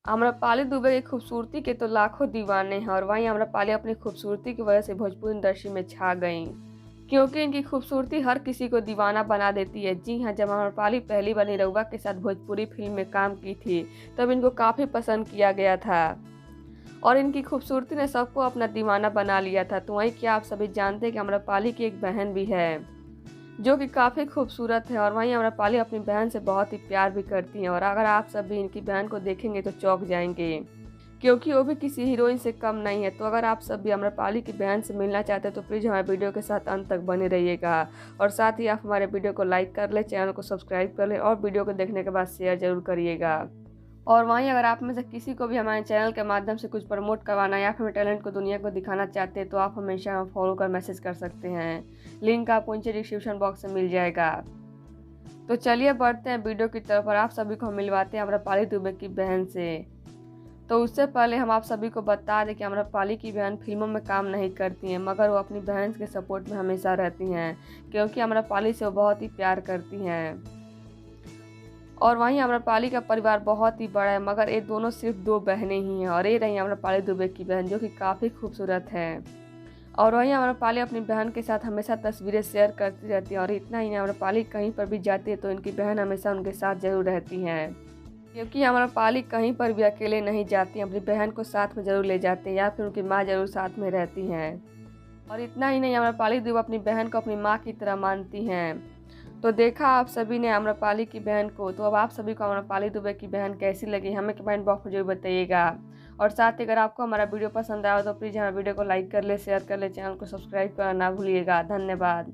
आम्रपाली दुबे की खूबसूरती के तो लाखों दीवाने हैं और वहीं आम्रपाली अपनी खूबसूरती की वजह से भोजपुरी इंडस्ट्री में छा गईं, क्योंकि इनकी खूबसूरती हर किसी को दीवाना बना देती है। जी हाँ, जब आम्रपाली पहली बार निरहुआ के साथ भोजपुरी फिल्म में काम की थी, तब इनको काफ़ी पसंद किया गया था और इनकी खूबसूरती ने सबको अपना दीवाना बना लिया था। तो वहीं क्या आप सभी जानते हैं कि आम्रपाली की एक बहन भी है जो कि काफ़ी खूबसूरत है और वहीं आम्रपाली अपनी बहन से बहुत ही प्यार भी करती हैं और अगर आप सब भी इनकी बहन को देखेंगे तो चौंक जाएंगे, क्योंकि वो भी किसी हीरोइन से कम नहीं है। तो अगर आप सब भी आम्रपाली की बहन से मिलना चाहते हैं तो प्लीज़ हमारे वीडियो के साथ अंत तक बने रहिएगा और साथ ही आप हमारे वीडियो को लाइक कर लें, चैनल को सब्सक्राइब कर लें और वीडियो को देखने के बाद शेयर जरूर करिएगा। और वहीं अगर आप में से किसी को भी हमारे चैनल के माध्यम से कुछ प्रमोट करवाना या फिर टैलेंट को दुनिया को दिखाना चाहते हैं तो आप हमेशा हम फॉलो कर मैसेज कर सकते हैं। लिंक आपको नीचे डिस्क्रिप्शन बॉक्स में मिल जाएगा। तो चलिए बढ़ते हैं वीडियो की तरफ और आप सभी को हम मिलवाते हैं आम्रपाली दुबे की बहन से। तो उससे पहले हम आप सभी को बता दें कि आम्रपाली की बहन फिल्मों में काम नहीं करती हैं, मगर वो अपनी बहन के सपोर्ट में हमेशा रहती हैं, क्योंकि आम्रपाली से वो बहुत ही प्यार करती हैं। और वहीं आम्रपाली का परिवार बहुत ही बड़ा है, मगर ये दोनों सिर्फ दो बहनें ही हैं और ये रही आम्रपाली दुबे की बहन जो कि काफ़ी खूबसूरत है। और वहीं आम्रपाली अपनी बहन के साथ हमेशा तस्वीरें शेयर करती रहती हैं और इतना ही नहीं, आम्रपाली कहीं पर भी जाती है तो इनकी बहन हमेशा उनके साथ जरूर रहती हैं, क्योंकि आम्रपाली कहीं पर भी अकेले नहीं जाती, अपनी बहन को साथ में जरूर ले जाते हैं या फिर उनकी माँ जरूर साथ में रहती हैं। और इतना ही नहीं, आम्रपाली दुबे अपनी बहन को अपनी माँ की तरह मानती हैं। तो देखा आप सभी ने आम्रपाली की बहन को, तो अब आप सभी को आम्रपाली दुबे की बहन कैसी लगी हमें कमेंट बॉक्स में जरूर बताइएगा। और साथ ही अगर आपको हमारा वीडियो पसंद आया तो प्लीज़ हमारे वीडियो को लाइक कर ले, शेयर कर ले, चैनल को सब्सक्राइब करना ना भूलिएगा। धन्यवाद।